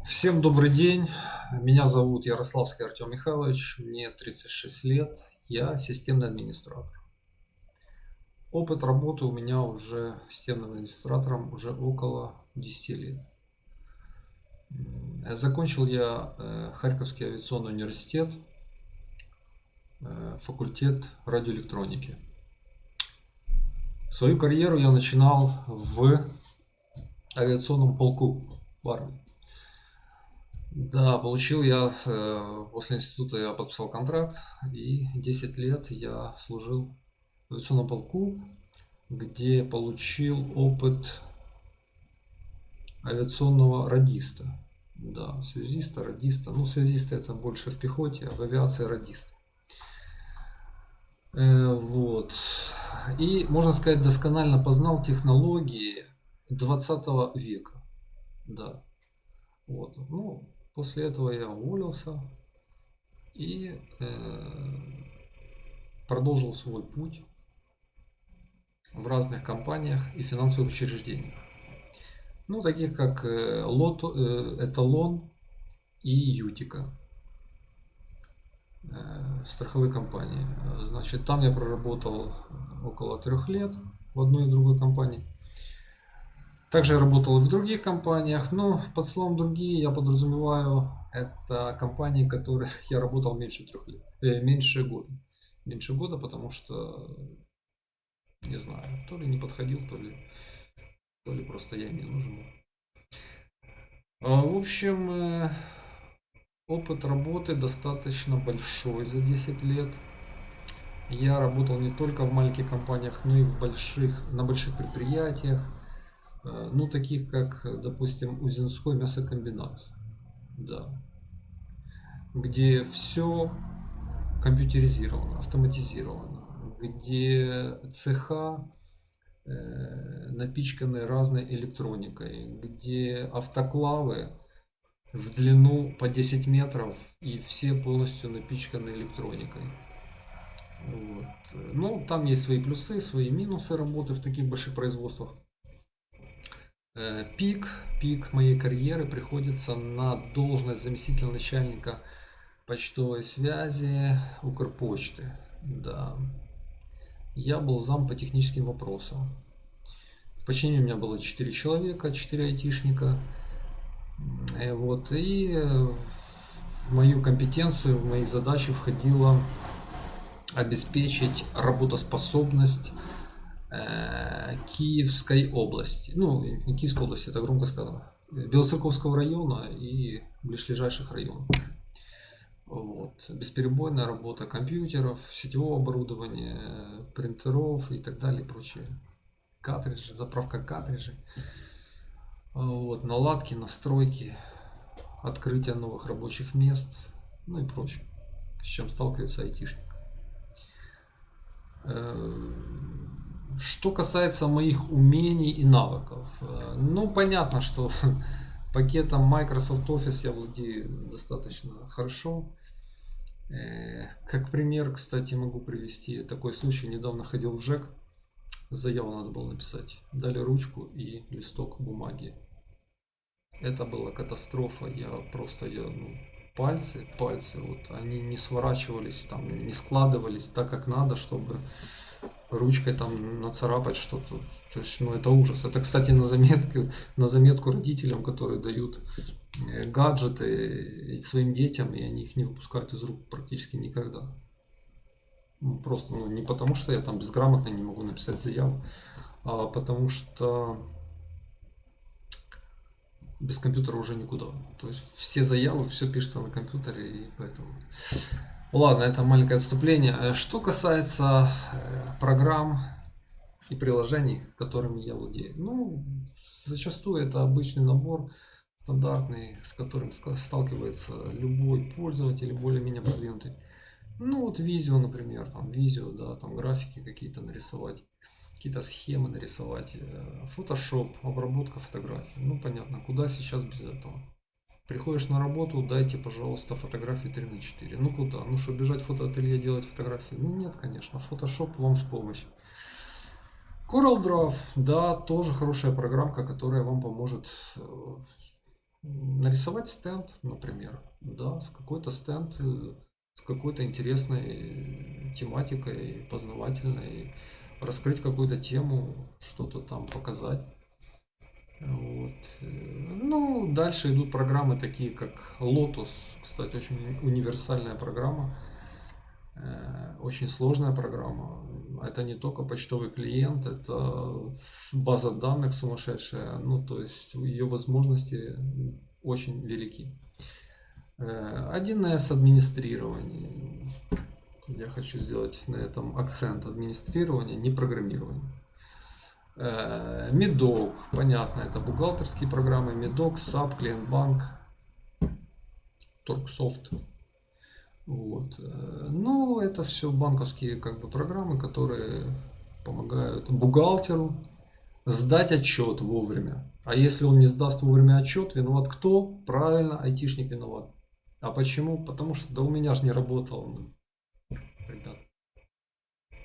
Всем добрый день. Меня зовут Ярославский Артем Михайлович. Мне 36 лет. Я системный администратор. Опыт работы у меня уже системным администратором уже около 10 лет. Закончил я Харьковский авиационный университет, факультет радиоэлектроники. Свою карьеру я начинал в авиационном полку в армии. Да, получил я, после института я подписал контракт, и 10 лет я служил в авиационном полку, где получил опыт авиационного радиста. Да, связиста, радиста. Ну, связиста это больше в пехоте, а в авиации радист. Вот. И, можно сказать, досконально познал технологии 20 века. Да. Вот. Ну, после этого я уволился и продолжил свой путь в разных компаниях и финансовых учреждениях. Ну, таких как Эталон и Ютика, страховые компании. Значит, там я проработал около 3 лет в одной и другой компании. Также я работал и в других компаниях, но под словом другие я подразумеваю это компании, в которых я работал меньше 3 лет, меньше года. Меньше года, потому что, не знаю, то ли не подходил, то ли просто я не нужен был. В общем, опыт работы достаточно большой за 10 лет. Я работал не только в маленьких компаниях, но и на больших предприятиях, ну, таких как, допустим, Узинской мясокомбинат, да, где все компьютеризировано, автоматизировано, где цеха напичканы разной электроникой, где автоклавы в длину по 10 метров и все полностью напичканы электроникой. Вот. Но там есть свои плюсы, свои минусы работы в таких больших производствах. Пик моей карьеры приходится на должность заместителя начальника почтовой связи Укрпочты. Да. Я был зам по техническим вопросам. В подчинении у меня было 4 человека, 4 айтишника. Вот. И в мою компетенцию, в мои задачи входило обеспечить работоспособность Киевской области. Ну, не Киевской области, это громко сказано. Белоцерковского района и ближайших районов. Вот. Бесперебойная работа компьютеров, сетевого оборудования, принтеров и так далее и прочее. Картриджи, заправка картриджей. Вот. Наладки, настройки, открытие новых рабочих мест, ну и прочее, с чем сталкивается айтишник. Что касается моих умений и навыков, ну понятно, что пакетом Microsoft Office я владею достаточно хорошо. Как пример, кстати, могу привести такой случай. Недавно ходил в ЖЭК, заяву надо было написать. Дали ручку и листок бумаги. Это была катастрофа. Пальцы, вот, они не сворачивались, там, не складывались так, как надо, чтобы ручкой там нацарапать что-то. То есть, ну, это ужас. Это, кстати, на заметку родителям, которые дают гаджеты своим детям, и они их не выпускают из рук практически никогда. Ну, просто, ну, не потому, что я там безграмотно не могу написать заяву, а потому что без компьютера уже никуда. То есть все заявы, все пишется на компьютере, и поэтому... Ладно, это маленькое отступление. Что касается программ и приложений, которыми я владею. Ну, зачастую это обычный набор, стандартный, с которым сталкивается любой пользователь, более-менее продвинутый. Ну, вот Visio, например, там Visio, да, там графики какие-то нарисовать, какие-то схемы нарисовать, Photoshop, обработка фотографий. Ну, понятно, куда сейчас без этого. Приходишь на работу, дайте, пожалуйста, фотографии 3 на 4. Ну куда? Ну что, бежать в фотоателье делать фотографии? Ну нет, конечно, Photoshop вам в помощь. CorelDRAW, да, тоже хорошая программка, которая вам поможет нарисовать стенд, например, да, с какой-то стенд, с какой-то интересной тематикой, познавательной, раскрыть какую-то тему, что-то там показать. Вот. Ну, дальше идут программы такие, как Lotus, кстати, очень универсальная программа, очень сложная программа. Это не только почтовый клиент, это база данных сумасшедшая, ну, то есть ее возможности очень велики. 1С администрирование. Я хочу сделать на этом акцент: администрирование, не программирование. Медок, понятно, это бухгалтерские программы, Медок, SAP, Клиентбанк, Торгсофт. Вот. Ну, это все банковские как бы программы, которые помогают бухгалтеру сдать отчет вовремя. А если он не сдаст вовремя отчет, виноват кто? Правильно, айтишник виноват. А почему? Потому что да у меня же не работал, ребят.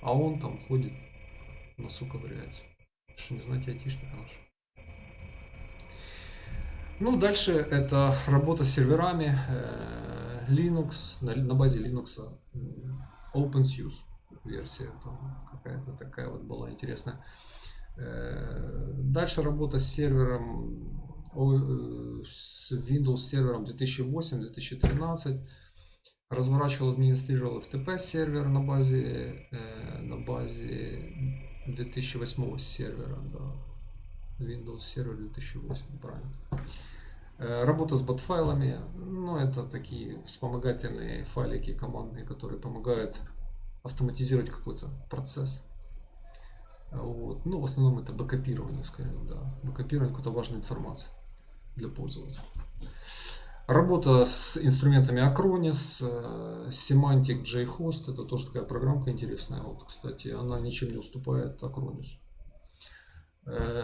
А он там ходит, носу ковыряется. Что не знаете айтишника наш. Ну, дальше это работа с серверами, Linux, на базе Linux, OpenSUSE версия там какая-то такая вот была интересная. Дальше работа с сервером, с Windows сервером 2008-2013. Разворачивал, администрировал FTP сервер на базе 2008 сервера, да. Windows сервер 2008, правильно. Работа с бот-файлами, ну это такие вспомогательные файлики командные, которые помогают автоматизировать какой-то процесс. Вот. Ну, в основном это бэкапирование, скажем, да. Бэкапирование какой-то важной информации для пользователя. Работа с инструментами Acronis, Semantic JHost, это тоже такая программка интересная. Вот, кстати, она ничем не уступает Acronis.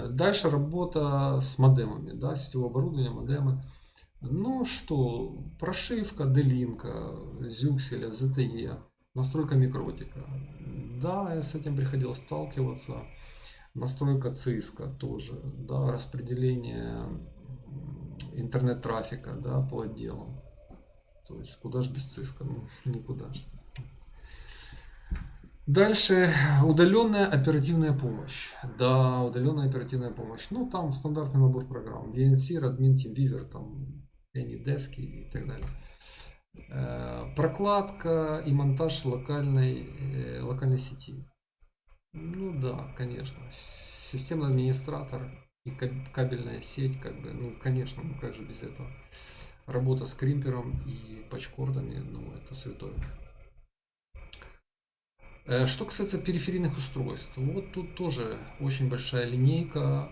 Дальше работа с модемами, да, сетевое оборудование, модемы. Ну что, прошивка D-Link, Zuxel, ZTE, настройка микротика. Да, с этим приходилось сталкиваться. Настройка Cisco тоже, да, распределение интернет-трафика, да, по отделам. То есть куда же без Cisco? Ну, никуда же. Дальше удаленная оперативная помощь. Да, удаленная оперативная помощь. Ну, там стандартный набор программ. VNC, Radmin, TeamViewer, там AnyDesk и так далее. Прокладка и монтаж локальной сети. Ну да, конечно. Системный администратор и кабельная сеть, как бы, ну конечно, ну как же без этого. Работа с кримпером и патчкордами, ну это святое. Что касается периферийных устройств, вот тут тоже очень большая линейка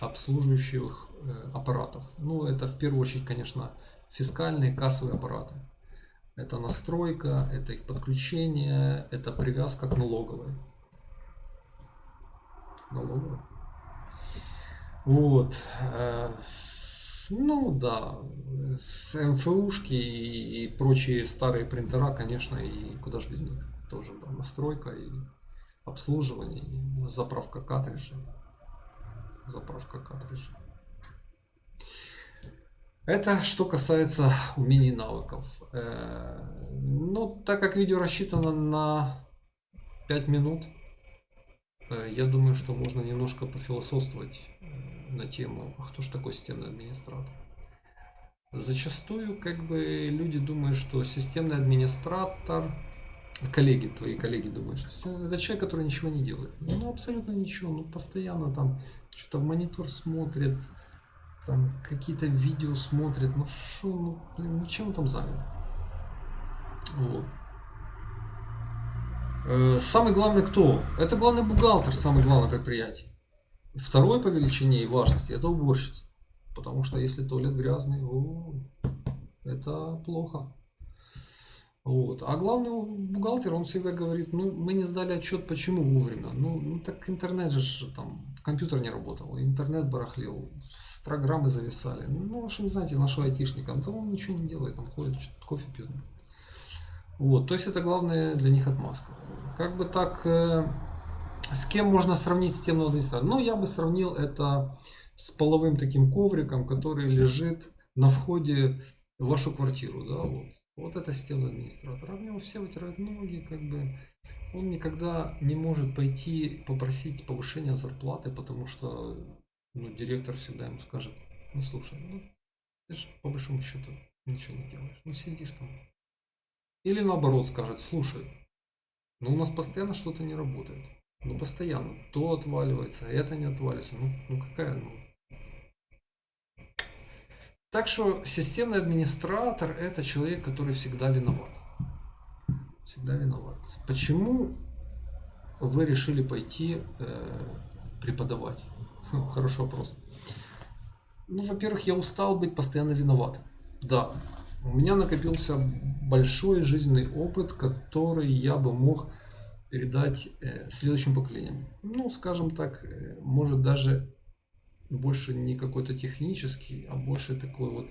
обслуживающих аппаратов. Ну, это в первую очередь, конечно, фискальные кассовые аппараты. Это настройка, это их подключение, это привязка к налоговой. Налоговой. Вот. Ну да, МФУшки и прочие старые принтера, конечно, и куда же без них. Тоже да, настройка и обслуживание, и заправка картриджей. Заправка картриджей. Это что касается умений и навыков. Ну, так как видео рассчитано на 5 минут, я думаю, что можно немножко пофилософствовать на тему, а кто же такой системный администратор. Зачастую как бы люди думают, что системный администратор, твои коллеги думают, что это человек, который ничего не делает. Ну, абсолютно ничего. Ну, постоянно там что-то в монитор смотрит, там какие-то видео смотрит. Ну, что, ну, блин, ну чем он там занят? Вот. Самый главный кто? Это главный бухгалтер, самый главный предприятие. Второй по величине и важности это уборщица. Потому что если туалет грязный, это плохо. Вот. А главный бухгалтер, он всегда говорит, ну мы не сдали отчет, почему вовремя. Ну так интернет же там, компьютер не работал, интернет барахлил, программы зависали. Ну вы же не знаете нашего айтишника, он ничего не делает, он ходит, кофе пьет. Вот, то есть это главная для них отмазка. Как бы так, с кем можно сравнить системного администратора? Ну, я бы сравнил это с половым таким ковриком, который лежит на входе в вашу квартиру, да, вот это системный администратор. А в него все вытирают ноги, как бы. Он никогда не может пойти попросить повышения зарплаты, потому что ну, директор всегда ему скажет, ну слушай, ну ты же по большому счету ничего не делаешь, ну сидишь там. Или наоборот скажет, слушай, ну у нас постоянно что-то не работает. Ну постоянно. То отваливается, а это не отваливается. Ну какая, ну. Так что системный администратор это человек, который всегда виноват. Всегда виноват. Почему вы решили пойти преподавать? Хороший вопрос. Ну, во-первых, я устал быть постоянно виноватым. Да, у меня накопился большой жизненный опыт, который я бы мог передать следующим поколениям. Ну, скажем так, может даже больше не какой-то технический, а больше такой вот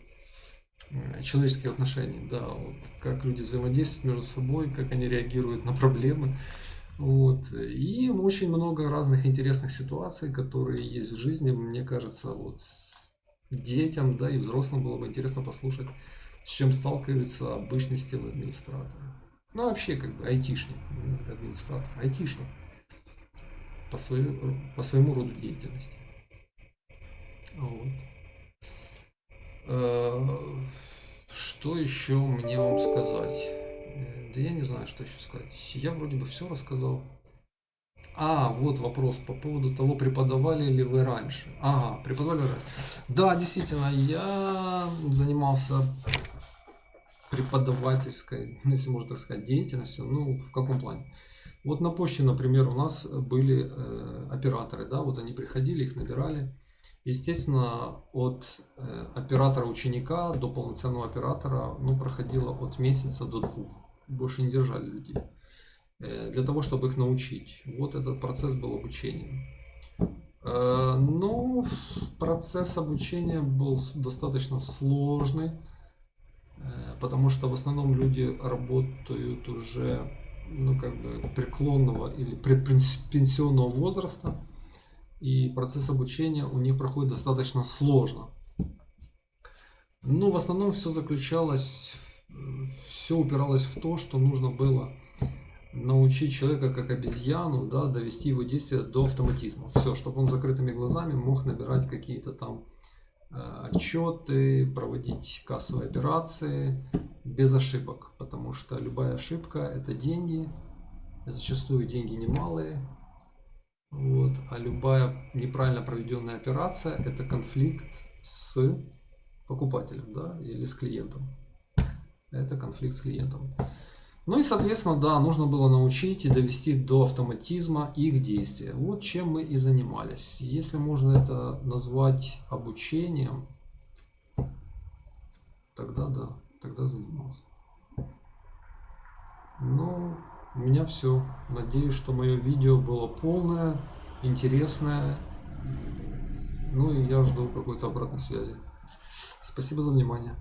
человеческие отношения, да, вот как люди взаимодействуют между собой, как они реагируют на проблемы. Вот. И очень много разных интересных ситуаций, которые есть в жизни. Мне кажется, вот детям, да, и взрослым было бы интересно послушать, с чем сталкиваются обычные системные администраторы. Ну, вообще, как бы, айтишник, администратор, айтишник по своему роду деятельности. Вот. Что еще мне вам сказать? Да я не знаю, что еще сказать. Я вроде бы все рассказал. А, вот вопрос по поводу того, преподавали ли вы раньше. Ага, преподавали раньше. Да, действительно, я занимался преподавательской, если можно так сказать, деятельностью. Ну, в каком плане? Вот на почте, например, у нас были операторы, да, вот они приходили, их набирали. Естественно, от оператора ученика до полноценного оператора, ну, проходило от месяца до 2. Больше не держали людей. Для того, чтобы их научить. Вот этот процесс был обучением. Ну, процесс обучения был достаточно сложный, потому что в основном люди работают уже, ну, как бы преклонного или предпенсионного возраста, и процесс обучения у них проходит достаточно сложно. Ну, в основном все заключалось, все упиралось в то, что нужно было научить человека как обезьяну, да, довести его действия до автоматизма. Все, чтобы он закрытыми глазами мог набирать какие-то там отчеты, проводить кассовые операции без ошибок, потому что любая ошибка это деньги, зачастую деньги немалые, вот, а любая неправильно проведенная операция это конфликт с покупателем, да, или с клиентом. Это конфликт с клиентом. Ну и, соответственно, да, нужно было научить и довести до автоматизма их действия. Вот чем мы и занимались. Если можно это назвать обучением, тогда да, тогда занимался. Ну, у меня все. Надеюсь, что мое видео было полное, интересное. Ну и я жду какой-то обратной связи. Спасибо за внимание.